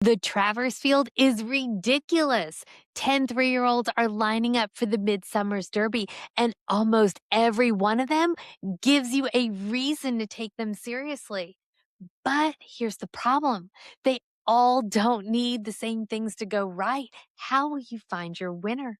The Travers field is ridiculous. 10 3-year-olds are lining up for the Midsummer's Derby, and almost every one of them gives you a reason to take them seriously. But here's the problem. They all don't need the same things to go right. How will you find your winner?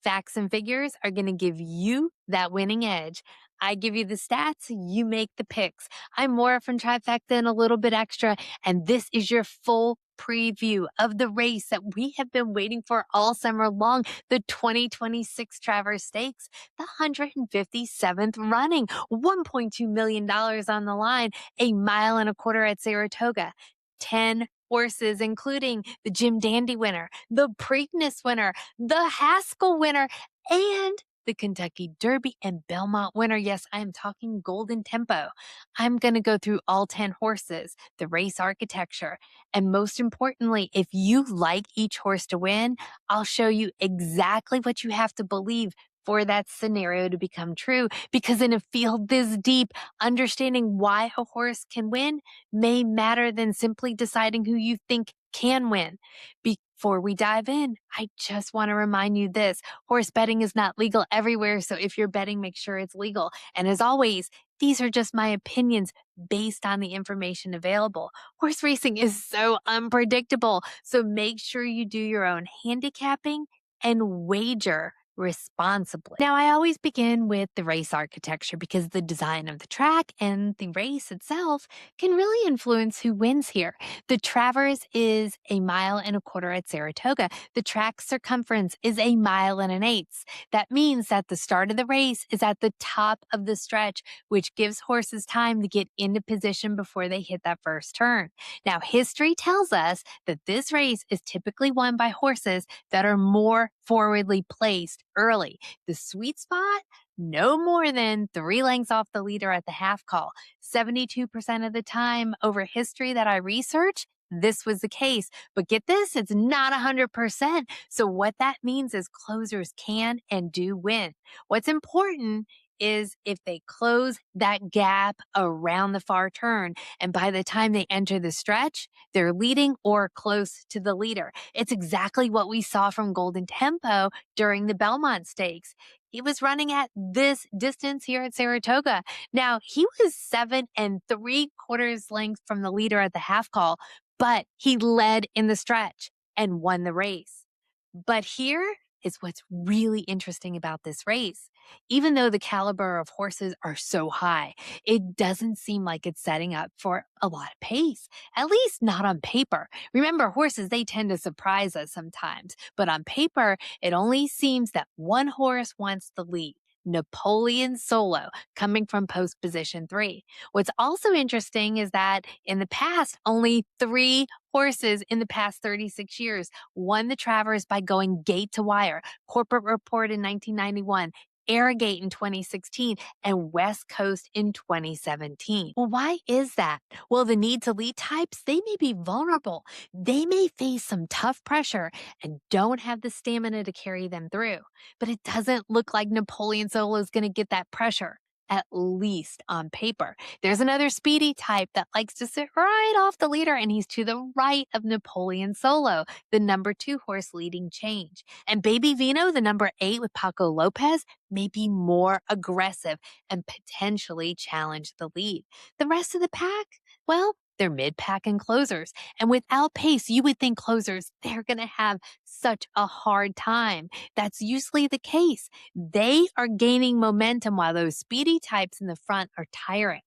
Facts and figures are going to give you that winning edge. I give you the stats, you make the picks. I'm Maura from Trifecta and a little bit extra, and this is your full preview of the race that we have been waiting for all summer long, the 2026 Travers Stakes, the 157th running, $1.2 million on the line, a mile and a quarter at Saratoga, 10 horses, including the Jim Dandy winner, the Preakness winner, the Haskell winner, and the Kentucky Derby and Belmont winner. Yes, I'm talking Golden Tempo. I'm going to go through all 10 horses, the race architecture, and most importantly, if you like each horse to win, I'll show you exactly what you have to believe for that scenario to become true. Because in a field this deep, understanding why a horse can win may matter than simply deciding who you think can win. Before we dive in, I just want to remind you this. Horse betting is not legal everywhere, so if you're betting, make sure it's legal. And as always, these are just my opinions based on the information available. Horse racing is so unpredictable, so make sure you do your own handicapping and wager responsibly. Now, I always begin with the race architecture because the design of the track and the race itself can really influence who wins here. The Travers is a mile and a quarter at Saratoga. The track circumference is a mile and an eighth. That means that the start of the race is at the top of the stretch, which gives horses time to get into position before they hit that first turn. Now, history tells us that this race is typically won by horses that are more forwardly placed early. The sweet spot, no more than 3 lengths off the leader at the half call. 72% of the time over history that I researched, this was the case. But get this, it's not 100%. So what that means is closers can and do win. What's important is if they close that gap around the far turn, and by the time they enter the stretch, they're leading or close to the leader. It's exactly what we saw from Golden Tempo during the Belmont Stakes. He was running at this distance here at Saratoga. Now, he was 7 3/4 lengths from the leader at the half call, but he led in the stretch and won the race. But here is what's really interesting about this race. Even though the caliber of horses are so high, it doesn't seem like it's setting up for a lot of pace, at least not on paper. Remember, horses, they tend to surprise us sometimes, but on paper, it only seems that one horse wants the lead. Napoleon Solo, coming from post position 3. What's also interesting is that in the past, only 3 horses in the past 36 years won the Travers by going gate to wire. Corporate Report in 1991, Airgate in 2016, and West Coast in 2017. Well, why is that? Well, the need to lead types, they may be vulnerable. They may face some tough pressure and don't have the stamina to carry them through. But it doesn't look like Napoleon Solo is going to get that pressure, at least on paper. There's another speedy type that likes to sit right off the leader, and he's to the right of Napoleon Solo, the number 2 horse leading change. And Baby Vino, the number 8 with Paco Lopez, may be more aggressive and potentially challenge the lead. The rest of the pack, well, they're mid-pack and closers. And without pace, you would think closers, they're going to have such a hard time. That's usually the case. They are gaining momentum while those speedy types in the front are tiring.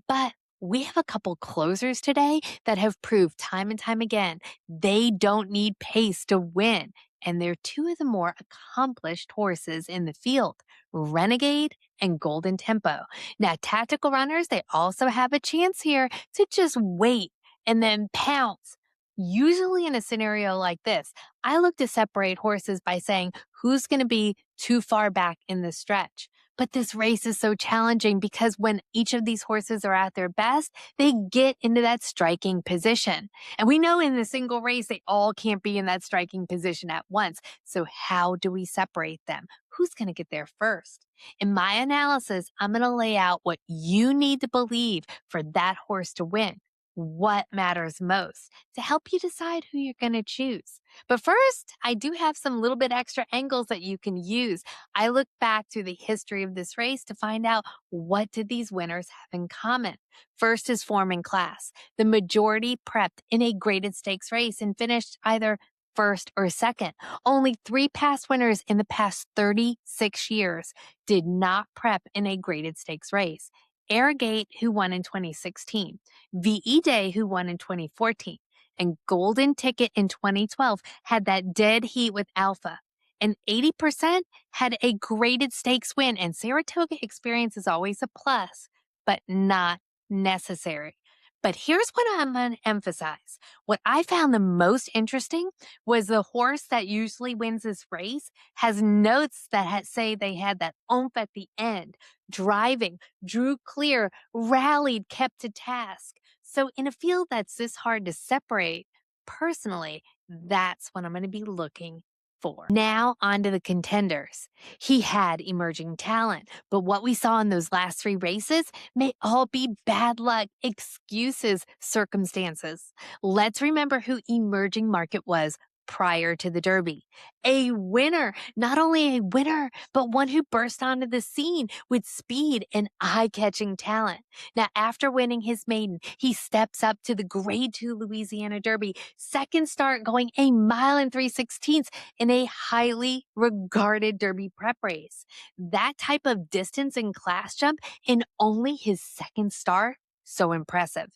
But we have a couple closers today that have proved time and time again they don't need pace to win. And they're 2 of the more accomplished horses in the field, Renegade and Golden Tempo. Now, tactical runners, they also have a chance here to just wait and then pounce. Usually in a scenario like this, I look to separate horses by saying who's going to be too far back in the stretch. But this race is so challenging because when each of these horses are at their best, they get into that striking position. And we know in the single race, they all can't be in that striking position at once. So how do we separate them? Who's going to get there first? In my analysis, I'm going to lay out what you need to believe for that horse to win. what matters most to help you decide who you're going to choose. But first, I do have some little bit extra angles that you can use. I look back through the history of this race to find out what did these winners have in common. First is form and class. The majority prepped in a graded stakes race and finished either first or second. Only 3 past winners in the past 36 years did not prep in a graded stakes race. Renegade, who won in 2016, VE Day, who won in 2014, and Golden Ticket in 2012 had that dead heat with Alpha. And 80% had a graded stakes win, and Saratoga experience is always a plus, but not necessary. But here's what I'm going to emphasize. What I found the most interesting was the horse that usually wins this race has notes that say they had that oomph at the end, driving, drew clear, rallied, kept to task. So in a field that's this hard to separate, personally, that's what I'm going to be looking for. Now on to the contenders. He had emerging talent, but what we saw in those last 3 races may all be bad luck, excuses, circumstances. Let's remember who emerging market was prior to the Derby. A winner, not only a winner, but one who burst onto the scene with speed and eye-catching talent. Now, after winning his maiden, he steps up to the Grade 2 Louisiana Derby, second start going 1 mile and 3/16 in a highly regarded Derby prep race. That type of distance and class jump in only his second start, so impressive.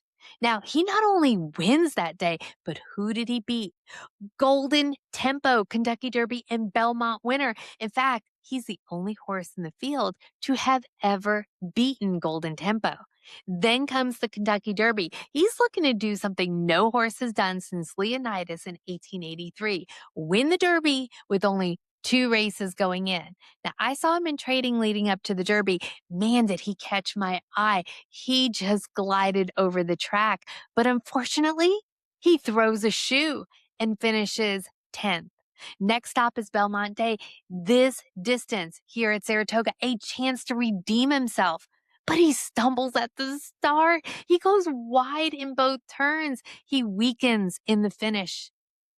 Now, he not only wins that day, but who did he beat? Golden Tempo Kentucky Derby and Belmont winner. In fact, he's the only horse in the field to have ever beaten Golden Tempo. Then comes the Kentucky Derby. He's looking to do something no horse has done since Leonidas in 1883. Win the Derby with only 2 races going in. Now, I saw him in trading leading up to the Derby. Man, did he catch my eye. He just glided over the track. But unfortunately, he throws a shoe and finishes 10th. Next stop is Belmont Day. This distance here at Saratoga, a chance to redeem himself. But he stumbles at the start. He goes wide in both turns. He weakens in the finish.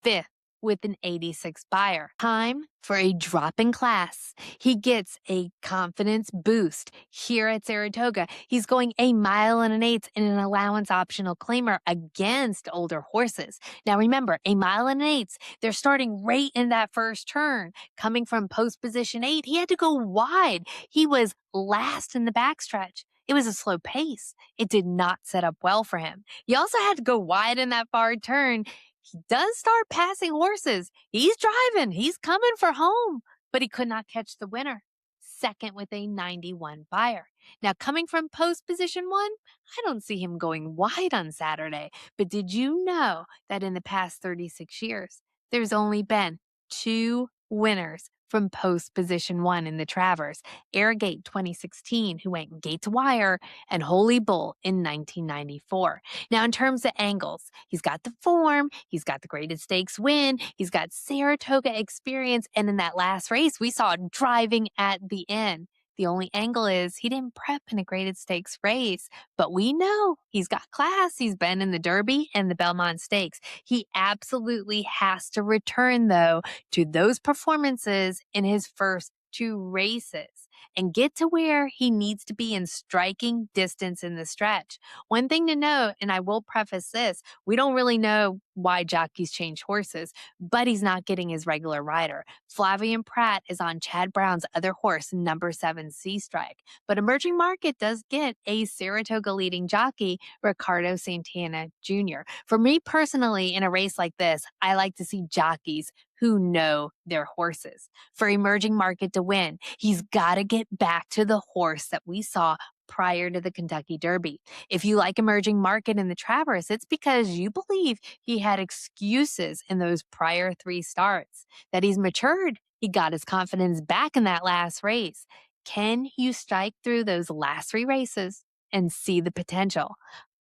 5th with an 86 Beyer. Time for a drop in class. He gets a confidence boost here at Saratoga. He's going 1 mile and an 1/8 in an allowance optional claimer against older horses. Now remember, 1 mile and an 1/8, they're starting right in that first turn. Coming from post position 8, he had to go wide. He was last in the backstretch. It was a slow pace. It did not set up well for him. He also had to go wide in that far turn. He does start passing horses. He's driving. He's coming for home, but he could not catch the winner. Second with a 91 Beyer. Now, coming from post position 1, I don't see him going wide on Saturday. But did you know that in the past 36 years, there's only been 2 winners from post position 1 in the Travers? Renegade 2016, who went gate to wire, and Holy Bull in 1994. Now, in terms of angles, he's got the form, he's got the graded stakes win, he's got Saratoga experience, and in that last race, we saw driving at the end. The only angle is he didn't prep in a graded stakes race, but we know he's got class. He's been in the Derby and the Belmont Stakes. He absolutely has to return, though, to those performances in his first 2 races and get to where he needs to be in striking distance in the stretch. One thing to note, and I will preface this, we don't really know why jockeys change horses, but he's not getting his regular rider. Flavian Pratt is on Chad Brown's other horse, number 7 Sea Strike. But Emerging Market does get a Saratoga leading jockey, Ricardo Santana Jr. For me personally, in a race like this, I like to see jockeys who know their horses. For Emerging Market to win, he's got to get back to the horse that we saw prior to the Kentucky Derby. If you like Emerging Market in the Travers, it's because you believe he had excuses in those prior 3 starts, that he's matured. He got his confidence back in that last race. Can you strike through those last 3 races and see the potential?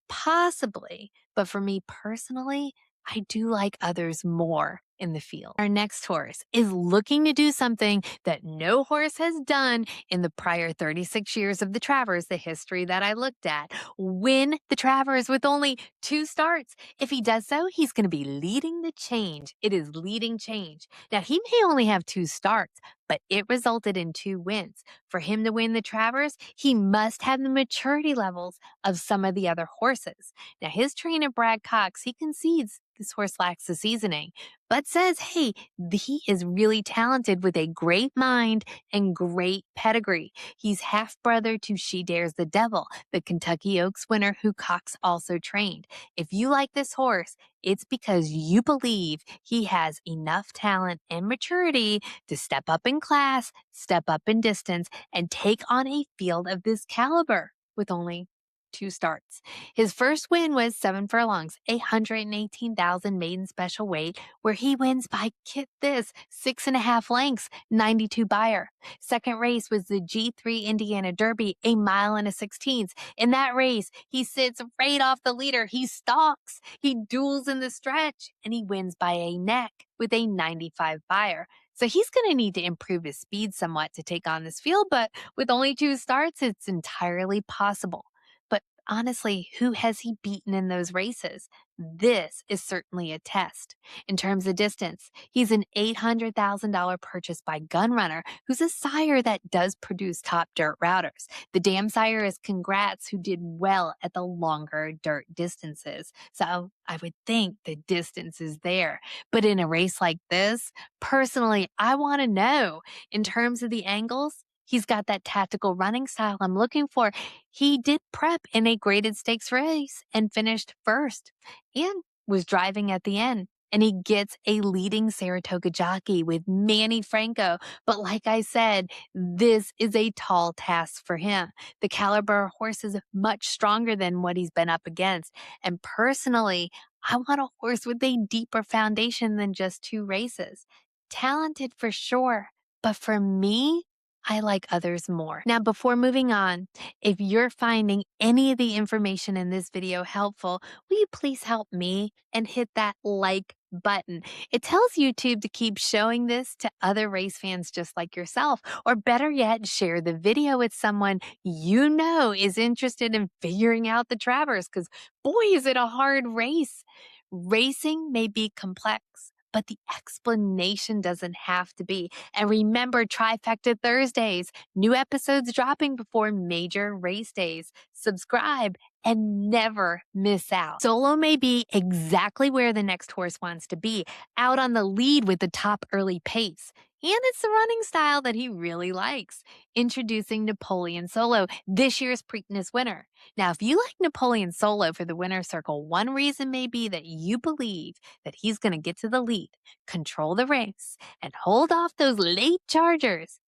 Possibly, but for me personally, I do like others more. in the field. Our next horse is looking to do something that no horse has done in the prior 36 years of the Travers, the history that I looked at. Win the Travers with only 2 starts. If he does so, he's going to be leading the change. It is leading change. Now, he may only have 2 starts, but it resulted in 2 wins. For him to win the Travers, he must have the maturity levels of some of the other horses. Now, his trainer, Brad Cox, he concedes this horse lacks the seasoning, but says, hey, he is really talented with a great mind and great pedigree. He's half-brother to She Dares the Devil, the Kentucky Oaks winner who Cox also trained. If you like this horse, it's because you believe he has enough talent and maturity to step up in class, step up in distance, and take on a field of this caliber with only 2 starts. His first win was 7 furlongs, 118,000 maiden special weight, where he wins by, get this, 6.5 lengths, 92 Beyer. Second race was the G3 Indiana Derby, 1 mile and a 16th. In that race, he sits right off the leader. He stalks, he duels in the stretch, and he wins by a neck with a 95 Beyer. So he's going to need to improve his speed somewhat to take on this field, but with only 2 starts, it's entirely possible. But honestly, who has he beaten in those races? This is certainly a test. In terms of distance, he's an $800,000 purchase by Gunrunner, who's a sire that does produce top dirt routers. The dam sire is Congrats, who did well at the longer dirt distances. So I would think the distance is there. But in a race like this, personally, I want to know, in terms of the angles, he's got that tactical running style I'm looking for. He did prep in a graded stakes race and finished first and was driving at the end. And he gets a leading Saratoga jockey with Manny Franco. But like I said, this is a tall task for him. The caliber horse is much stronger than what he's been up against. And personally, I want a horse with a deeper foundation than just 2 races. Talented for sure, but for me, I like others more. Now, before moving on, if you're finding any of the information in this video helpful, will you please help me and hit that like button? It tells YouTube to keep showing this to other race fans just like yourself, or better yet, share the video with someone you know is interested in figuring out the Travers, because boy, is it a hard race. Racing may be complex, but the explanation doesn't have to be. And remember, Trifecta Thursdays, new episodes dropping before major race days. Subscribe and never miss out. Solo may be exactly where the next horse wants to be, out on the lead with the top early pace. And it's the running style that he really likes. Introducing Napoleon Solo, this year's Preakness winner. Now, if you like Napoleon Solo for the winner's circle, one reason may be that you believe that he's going to get to the lead, control the race, and hold off those late chargers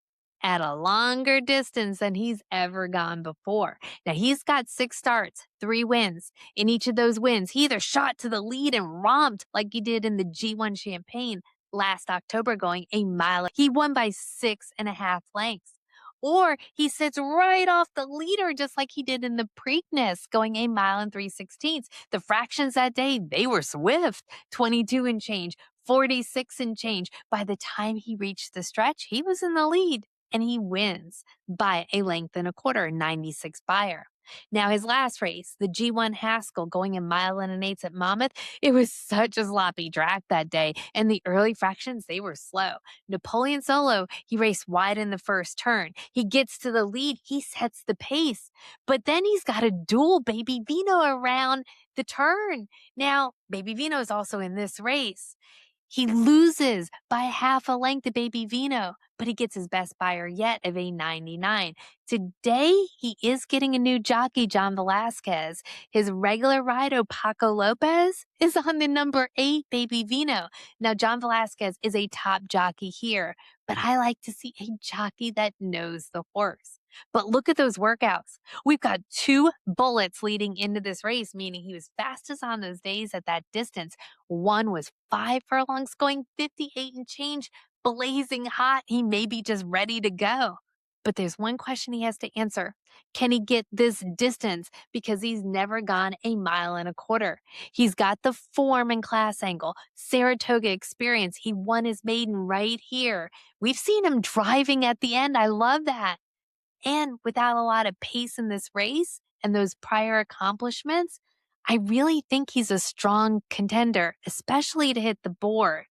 at a longer distance than he's ever gone before. Now, he's got 6 starts, 3 wins. In each of those wins, he either shot to the lead and romped like he did in the G1 Champagne last October, going 1 mile. He won by 6.5 lengths. Or he sits right off the leader just like he did in the Preakness, going 1 mile and 3/16. The fractions that day, they were swift, 22 and change, 46 and change. By the time he reached the stretch, he was in the lead, and he wins by 1.25 lengths, 96 Beyer. Now, his last race, the G1 Haskell, going 1 mile and 1/8 at Monmouth, it was such a sloppy track that day, and the early fractions, they were slow. Napoleon Solo, he raced wide in the first turn. He gets to the lead, he sets the pace, but then he's got to duel Baby Vino around the turn. Now, Baby Vino is also in this race. He loses by 0.5 length to Baby Vino, but he gets his best Beyer yet of a 99. Today, he is getting a new jockey, John Velasquez. His regular rider, Paco Lopez, is on the number 8, Baby Vino. Now, John Velasquez is a top jockey here, but I like to see a jockey that knows the horse. But look at those workouts. We've got 2 bullets leading into this race, meaning he was fastest on those days at that distance. One was 5 furlongs, going 58 and change, blazing hot. He may be just ready to go. But there's one question he has to answer. Can he get this distance? Because he's never gone a mile and a quarter. He's got the form and class angle, Saratoga experience. He won his maiden right here. We've seen him driving at the end. I love that. And without a lot of pace in this race and those prior accomplishments, I really think he's a strong contender, especially to hit the board.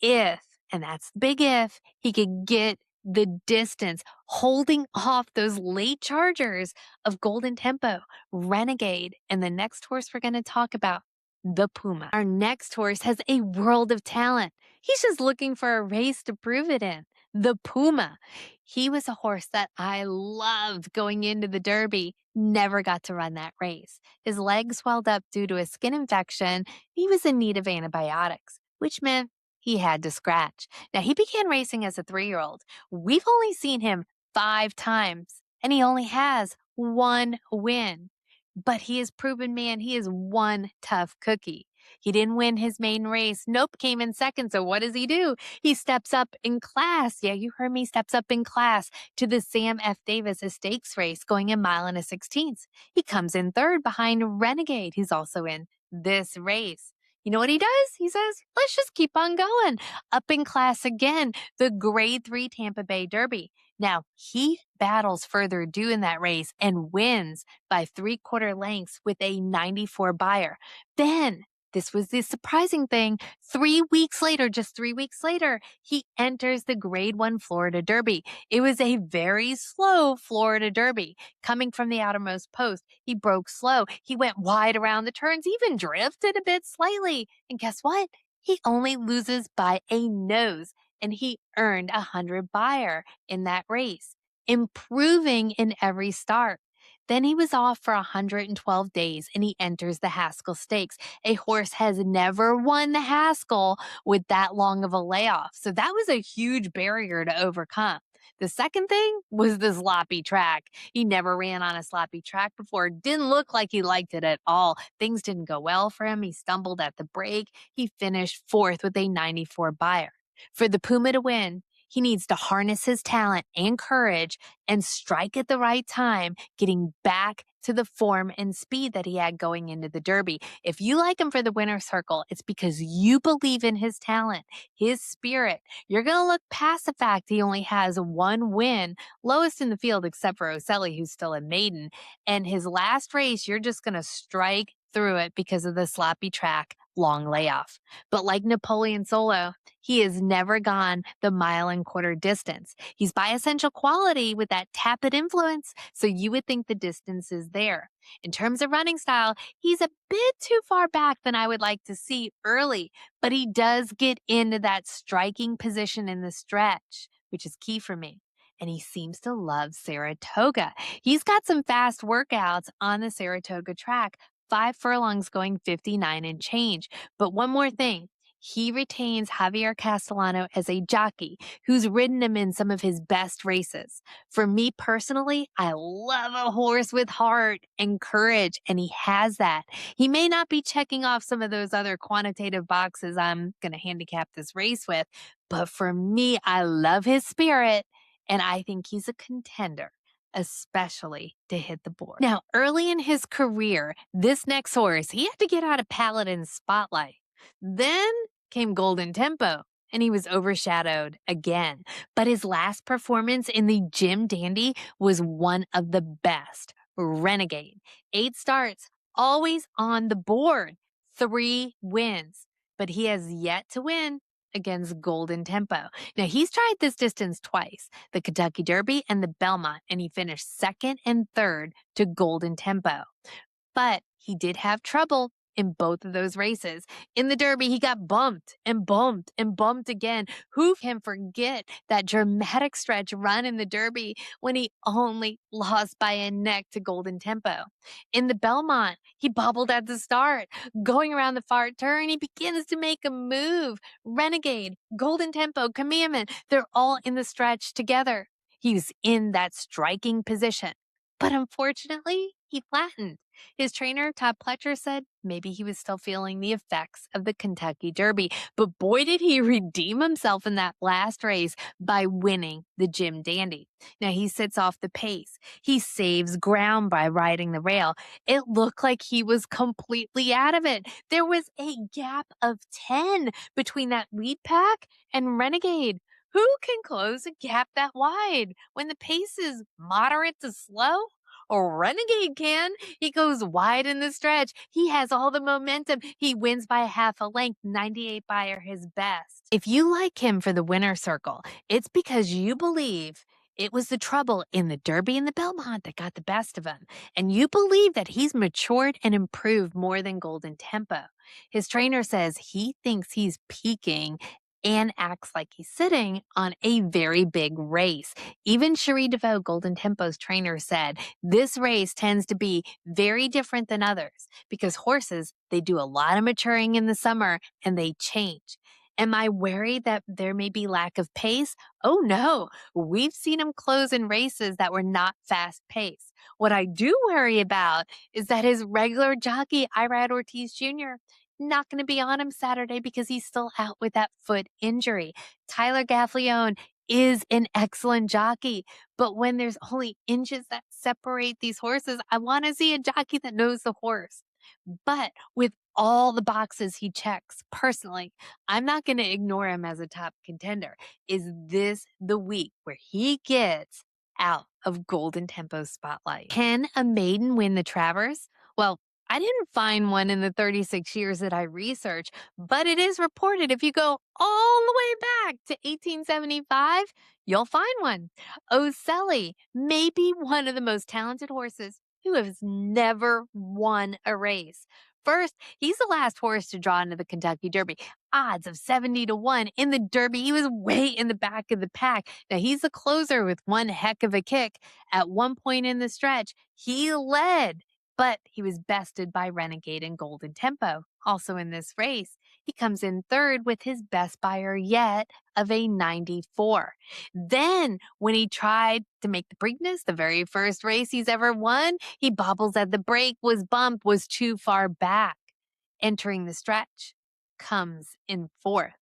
If, and that's the big if, he could get the distance, holding off those late chargers of Golden Tempo, Renegade, and the next horse we're going to talk about, the Puma. Our next horse has a world of talent. He's just looking for a race to prove it in. The Puma. He was a horse that I loved going into the Derby. Never got to run that race. His leg swelled up due to a skin infection. He was in need of antibiotics, which meant he had to scratch. Now, he began racing as a 3-year-old. We've only seen him 5 times, and he only has 1 win. But he has proven, man, he is one tough cookie. He didn't win his maiden race. Nope, came in second. So what does he do? He steps up in class. Yeah, you heard me, steps up in class to the Sam F. Davis Stakes race, going a mile and a 16th. He comes in third behind Renegade, who's also in this race. You know what he does? He says, let's just keep on going. Up in class again, the Grade 3 Tampa Bay Derby. Now, he battles further ado in that race and wins by 3/4 lengths with a 94 Beyer. Then, this was the surprising thing, 3 weeks later, just 3 weeks later, he enters the Grade 1 Florida Derby. It was a very slow Florida Derby. Coming from the outermost post, he broke slow. He went wide around the turns, even drifted a bit slightly. And guess what? He only loses by a nose, and he earned 100 Beyer in that race, improving in every start. Then he was off for 112 days and he enters the Haskell Stakes. A horse has never won the Haskell with that long of a layoff. So that was a huge barrier to overcome. The second thing was the sloppy track. He never ran on a sloppy track before. Didn't look like he liked it at all. Things didn't go well for him. He stumbled at the break. He finished 4th with a 94 Beyer. For the Puma to win, he needs to harness his talent and courage and strike at the right time, getting back to the form and speed that he had going into the Derby. If you like him for the winner's circle, it's because you believe in his talent, his spirit. You're going to look past the fact he only has 1 win, lowest in the field except for Ocelli, who's still a maiden. And his last race, you're just going to strike through it because of the sloppy track, long layoff. But like Napoleon Solo, he has never gone the 1.25 mile distance. He's by essential quality with that tepid influence, so you would think the distance is there. In terms of running style, he's a bit too far back than I would like to see early, but he does get into that striking position in the stretch, which is key for me. And he seems to love Saratoga. He's got some fast workouts on the Saratoga track, 5 furlongs going 59 and change. But one more thing. He retains Javier Castellano as a jockey who's ridden him in some of his best races. For me personally, I love a horse with heart and courage, and he has that. He may not be checking off some of those other quantitative boxes I'm going to handicap this race with, but for me, I love his spirit, and I think he's a contender, especially to hit the board. Now, early in his career, this next horse, he had to get out of Paladin's spotlight. Then came Golden Tempo, and he was overshadowed again. But his last performance in the Jim Dandy was one of the best. Renegade. 8 starts, always on the board. 3 wins. But he has yet to win against Golden Tempo. Now, he's tried this distance twice, the Kentucky Derby and the Belmont, and he finished 2nd and 3rd to Golden Tempo. But he did have trouble in both of those races. In the Derby, he got bumped and bumped and bumped again. Who can forget that dramatic stretch run in the Derby when he only lost by a neck to Golden Tempo? In the Belmont, he bobbled at the start. Going around the far turn, he begins to make a move. Renegade, Golden Tempo, Commandment, they're all in the stretch together. He was in that striking position. But unfortunately, he flattened. His trainer, Todd Pletcher, said maybe he was still feeling the effects of the Kentucky Derby. But boy, did he redeem himself in that last race by winning the Jim Dandy. Now he sits off the pace. He saves ground by riding the rail. It looked like he was completely out of it. There was a gap of 10 between that lead pack and Renegade. Who can close a gap that wide when the pace is moderate to slow? Or Renegade can. He goes wide in the stretch. He has all the momentum. He wins by half a length, 98 Beyer his best. If you like him for the winner's circle, it's because you believe it was the trouble in the Derby and the Belmont that got the best of him. And you believe that he's matured and improved more than Golden Tempo. His trainer says he thinks he's peaking and acts like he's sitting on a very big race. Even Cherie DeVoe, Golden Tempo's trainer, said this race tends to be very different than others because horses, they do a lot of maturing in the summer and they change. Am I worried that there may be lack of pace? Oh no, we've seen him close in races that were not fast paced. What I do worry about is that his regular jockey, Irad Ortiz Jr., not going to be on him Saturday because he's still out with that foot injury. Tyler Gaffleone is an excellent jockey, but when there's only inches that separate these horses, I want to see a jockey that knows the horse. But with all the boxes he checks, personally, I'm not going to ignore him as a top contender. Is this the week where he gets out of Golden Tempo's spotlight? Can a maiden win the Travers? Well, I didn't find one in the 36 years that I researched, but it is reported if you go all the way back to 1875, you'll find one. Ocelli may be one of the most talented horses who has never won a race. First, he's the last horse to draw into the Kentucky Derby. Odds of 70-1 in the Derby. He was way in the back of the pack. Now, he's a closer with one heck of a kick. At one point in the stretch, he led, but he was bested by Renegade and Golden Tempo. Also in this race, he comes in third with his best Beyer yet of a 94. Then, when he tried to make the Preakness, the very first race he's ever won, he bobbles at the break, was bumped, was too far back. Entering the stretch, comes in fourth.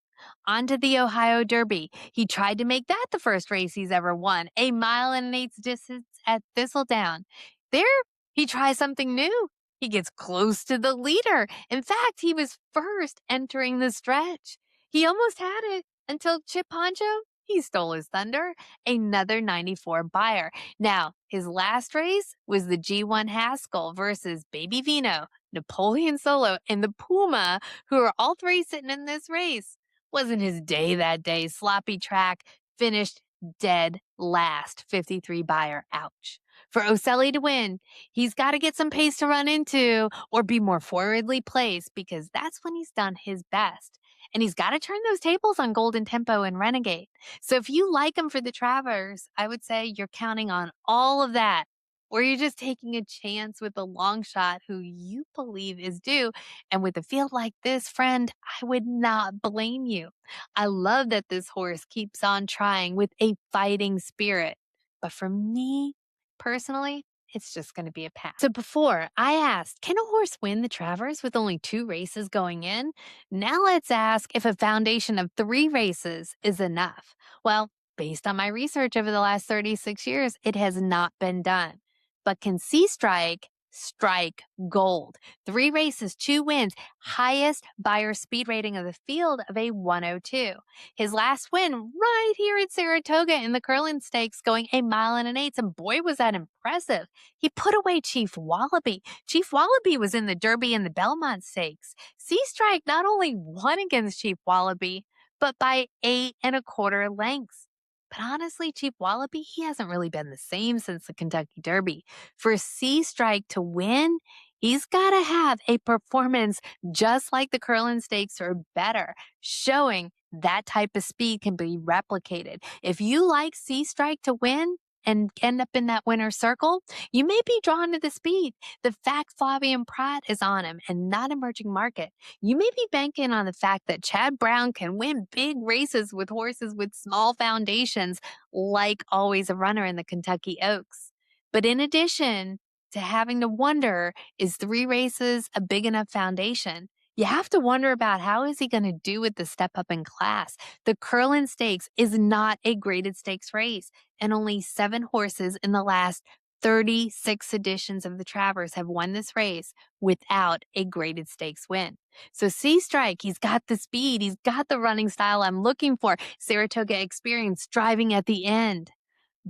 Onto the Ohio Derby. He tried to make that the first race he's ever won, a 1.125 distance at Thistledown. There, he tries something new. He gets close to the leader. In fact, he was first entering the stretch. He almost had it until Chip Poncho, he stole his thunder, another 94 Beyer. Now, his last race was the G1 Haskell versus Baby Vino, Napoleon Solo, and the Puma, who are all three sitting in this race. Wasn't his day that day. Sloppy track, finished dead last, 53 Beyer. Ouch. For Ocelli to win, he's got to get some pace to run into or be more forwardly placed because that's when he's done his best. And he's got to turn those tables on Golden Tempo and Renegade. So if you like him for the Travers, I would say you're counting on all of that. Or you're just taking a chance with a long shot who you believe is due. And with a field like this, friend, I would not blame you. I love that this horse keeps on trying with a fighting spirit. But for me, personally, it's just going to be a pass. So before I asked, can a horse win the Travers with only 2 races going in? Now let's ask if a foundation of 3 races is enough. Well, based on my research over the last 36 years, it has not been done. But can Sea Strike strike gold? 3 races, 2 wins, highest Beyer speed rating of the field of a 102. His last win right here at Saratoga in the Curlin Stakes going a 1.125 and boy was that impressive. He put away Chief Wallaby. Chief Wallaby was in the Derby and the Belmont Stakes. Sea Strike not only won against Chief Wallaby, but by 8 1/4 lengths. But honestly, Chief Wallaby, he hasn't really been the same since the Kentucky Derby. For Sea Strike to win, he's got to have a performance just like the Curlin Stakes or better, showing that type of speed can be replicated. If you like Sea Strike to win and end up in that winner's circle, you may be drawn to the speed. The fact Flavien Prat is on him and not emerging market. You may be banking on the fact that Chad Brown can win big races with horses with small foundations, like always a runner in the Kentucky Oaks. But in addition to having to wonder, is 3 races a big enough foundation? You have to wonder about how is he going to do with the step up in class. The Curlin Stakes is not a graded stakes race, and only 7 horses in the last 36 editions of the Travers have won this race without a graded stakes win. So C Strike, he's got the speed, he's got the running style I'm looking for. Saratoga experience driving at the end.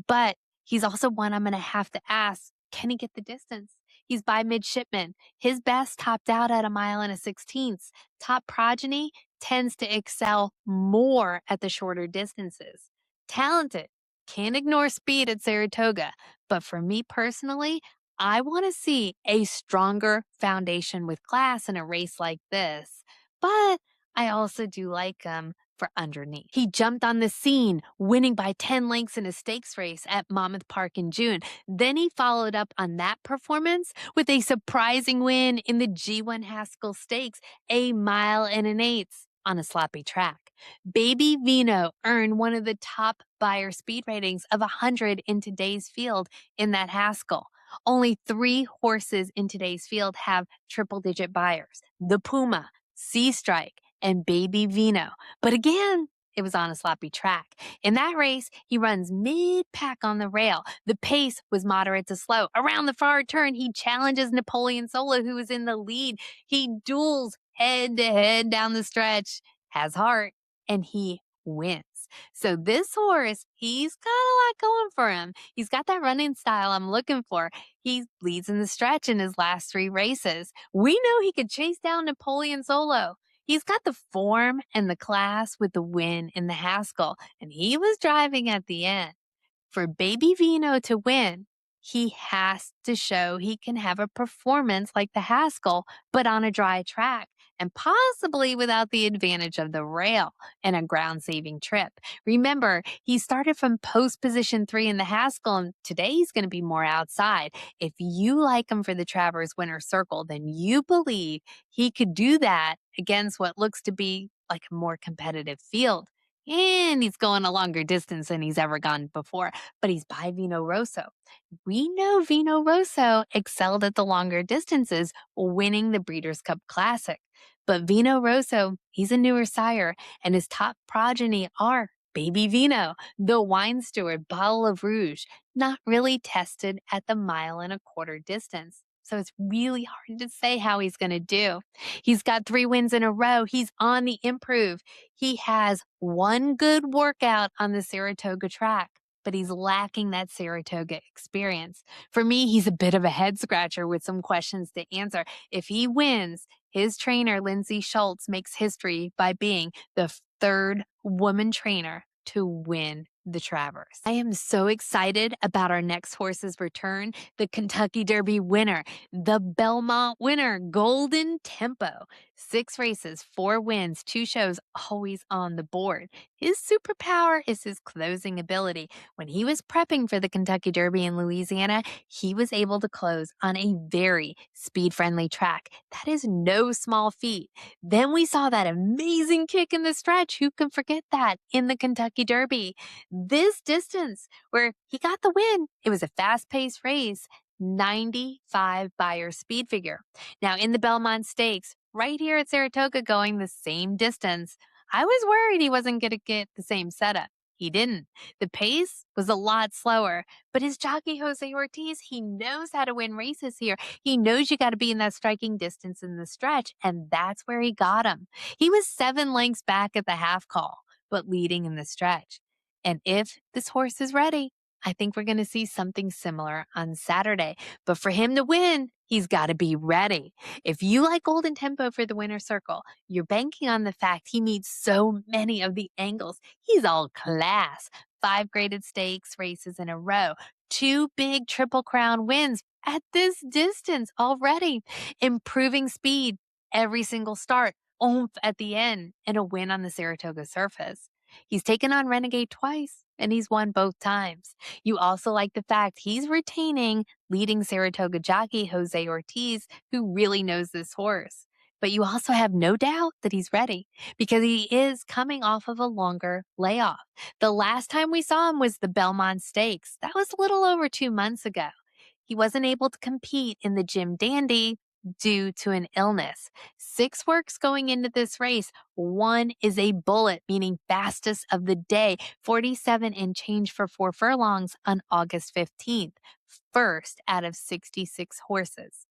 But he's also one I'm going to have to ask, can he get the distance? He's by midshipman. His best topped out at 1.16 miles. Top progeny tends to excel more at the shorter distances. Talented. Can't ignore speed at Saratoga. But for me personally, I want to see a stronger foundation with class in a race like this. But I also do like him for underneath. He jumped on the scene, winning by 10 lengths in a stakes race at Monmouth Park in June. Then he followed up on that performance with a surprising win in the G1 Haskell Stakes, 1.125 miles on a sloppy track. Baby Vino earned one of the top Beyer speed ratings of 100 in today's field in that Haskell. Only 3 horses in today's field have triple-digit Beyers: the Puma, C Strike, and Baby Vino. But again, it was on a sloppy track. In that race, he runs mid-pack on the rail. The pace was moderate to slow. Around the far turn, he challenges Napoleon Solo, who is in the lead. He duels head-to-head down the stretch, has heart, and he wins. So this horse, he's got a lot going for him. He's got that running style I'm looking for. He leads in the stretch in his last 3 races. We know he could chase down Napoleon Solo. He's got the form and the class with the win in the Haskell, and he was driving at the end. For Baby Vino to win, he has to show he can have a performance like the Haskell, but on a dry track, and possibly without the advantage of the rail and a ground-saving trip. Remember, he started from post position 3 in the Haskell, and today he's going to be more outside. If you like him for the Travers Winner's Circle, then you believe he could do that against what looks to be like a more competitive field. And he's going a longer distance than he's ever gone before, but he's by Vino Rosso. We know Vino Rosso excelled at the longer distances, winning the Breeders' Cup Classic. But Vino Rosso, he's a newer sire, and his top progeny are Baby Vino, the Wine Steward, Bottle of Rouge, not really tested at the 1.25 mile distance. So it's really hard to say how he's going to do. He's got 3 wins in a row. He's on the improve. He has one good workout on the Saratoga track, but he's lacking that Saratoga experience. For me, he's a bit of a head scratcher with some questions to answer. If he wins, his trainer, Lindsay Schultz, makes history by being the 3rd woman trainer to win the Travers. I am so excited about our next horse's return, the Kentucky Derby winner, the Belmont winner, Golden Tempo. 6 races, 4 wins, 2 shows, always on the board. His superpower is his closing ability. When he was prepping for the Kentucky Derby in Louisiana, he was able to close on a very speed-friendly track. That is no small feat. Then we saw that amazing kick in the stretch. Who can forget that in the Kentucky Derby? This distance where he got the win, it was a fast-paced race, 95 Beyer Speed Figure. Now in the Belmont Stakes, right here at Saratoga going the same distance, I was worried he wasn't going to get the same setup. He didn't. The pace was a lot slower, but his jockey Jose Ortiz, he knows how to win races here. He knows you got to be in that striking distance in the stretch, and that's where he got him. He was 7 lengths back at the half call, but leading in the stretch. And if this horse is ready, I think we're going to see something similar on Saturday. But for him to win, he's got to be ready. If you like Golden Tempo for the Winner's Circle, you're banking on the fact he meets so many of the angles. He's all class. 5 graded stakes races in a row. 2 big Triple Crown wins at this distance already. Improving speed every single start. Oomph at the end, and a win on the Saratoga surface. He's taken on Renegade twice, and he's won both times. You also like the fact he's retaining leading Saratoga jockey Jose Ortiz, who really knows this horse. But you also have no doubt that he's ready because he is coming off of a longer layoff. The last time we saw him was the Belmont Stakes. That was a little over 2 months ago. he wasn't able to compete in the Jim Dandy due to an illness. 6 works going into this race. 1 is a bullet, meaning fastest of the day, 47 and change for 4 furlongs on August 15th, first out of 66 horses.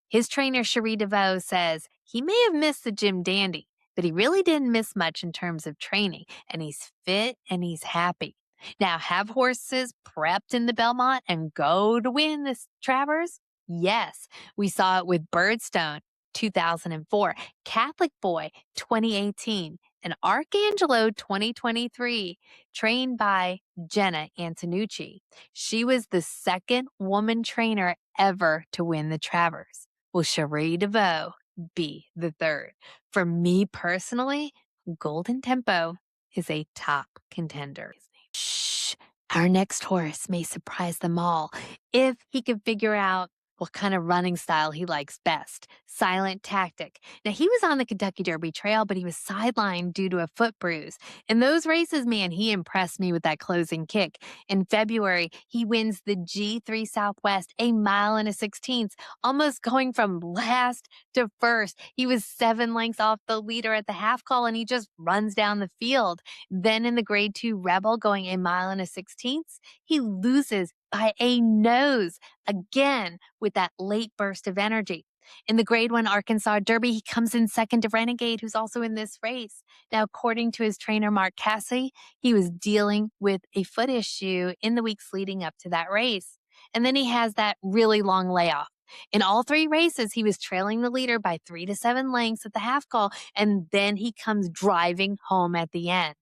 His trainer, Cherie DeVoe, says he may have missed the Jim Dandy, but he really didn't miss much in terms of training, and he's fit and he's happy. Now, have horses prepped in the Belmont and go to win this Travers? Yes, we saw it with Birdstone, 2004, Catholic Boy, 2018, and Archangelo, 2023, trained by Jenna Antonucci. She was the second woman trainer ever to win the Travers. Will Cherie DeVoe be the third? For me personally, Golden Tempo is a top contender. Shh, our next horse may surprise them all if he can figure out what kind of running style he likes best. Silent Tactic. Now, he was on the Kentucky Derby Trail, but he was sidelined due to a foot bruise. In those races, man, he impressed me with that closing kick. In February, he wins the G3 Southwest, a mile and a 16th, almost going from last to first. He was 7 lengths off the leader at the half call, and he just runs down the field. Then in the Grade 2 Rebel, going a mile and a 16th, he loses by a nose again with that late burst of energy. In the Grade 1 Arkansas Derby, he comes in second to Renegade, who's also in this race. Now, according to his trainer, Mark Casse, he was dealing with a foot issue in the weeks leading up to that race. And then he has that really long layoff. In all 3 races, he was trailing the leader by 3 to 7 lengths at the half call, and then he comes driving home at the end.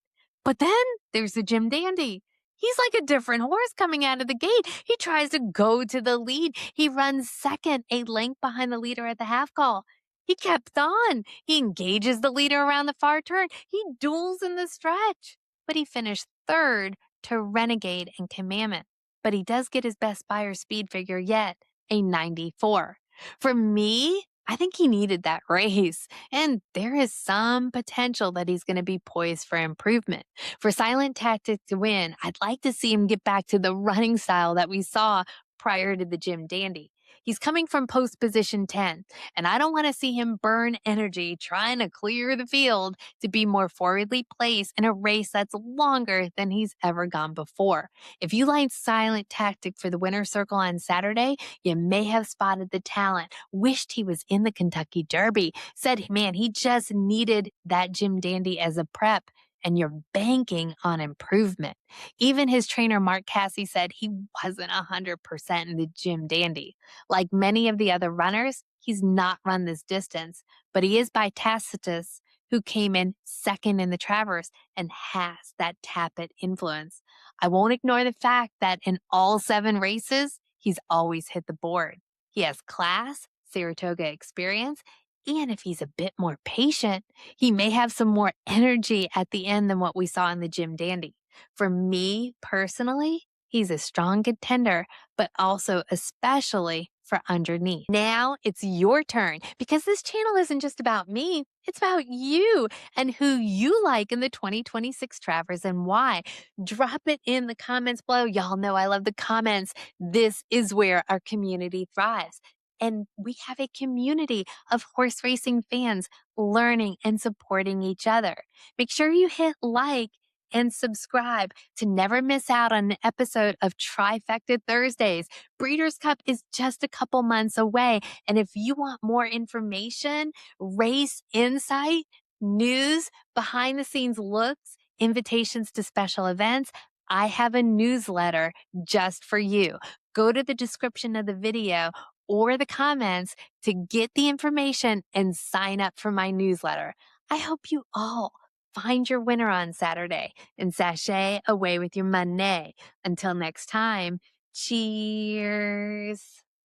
But then there's the Jim Dandy. He's like a different horse coming out of the gate. He tries to go to the lead. He runs second, a length behind the leader at the half call. He kept on. He engages the leader around the far turn. He duels in the stretch. But he finished third to Renegade and Commandment. But he does get his best Beyer Speed Figure yet, a 94. For me, I think he needed that race, and there is some potential that he's going to be poised for improvement. For Silent Tactic to win, I'd like to see him get back to the running style that we saw prior to the Jim Dandy. He's coming from post position 10, and I don't want to see him burn energy trying to clear the field to be more forwardly placed in a race that's longer than he's ever gone before. If you liked Silent Tactic for the winner's circle on Saturday, you may have spotted the talent, wished he was in the Kentucky Derby, said, man, he just needed that Jim Dandy as a prep, and you're banking on improvement. Even his trainer, Mark Casse, said he wasn't 100% in the Jim Dandy. Like many of the other runners, he's not run this distance, but he is by Tacitus, who came in second in the Travers and has that Tappet influence. I won't ignore the fact that in all 7 races, he's always hit the board. He has class, Saratoga experience, and if he's a bit more patient, he may have some more energy at the end than what we saw in the Jim Dandy. For me personally, he's a strong contender, but also especially for underneath. Now it's your turn, because this channel isn't just about me. It's about you and who you like in the 2026 Travers and why. Drop it in the comments below. Y'all know I love the comments. This is where our community thrives. And we have a community of horse racing fans learning and supporting each other. Make sure you hit like and subscribe to never miss out on an episode of Trifecta Thursdays. Breeders' Cup is just a couple months away. And if you want more information, race insight, news, behind the scenes looks, invitations to special events, I have a newsletter just for you. Go to the description of the video or the comments to get the information and sign up for my newsletter. I hope you all find your winner on Saturday and sashay away with your money. Until next time, cheers.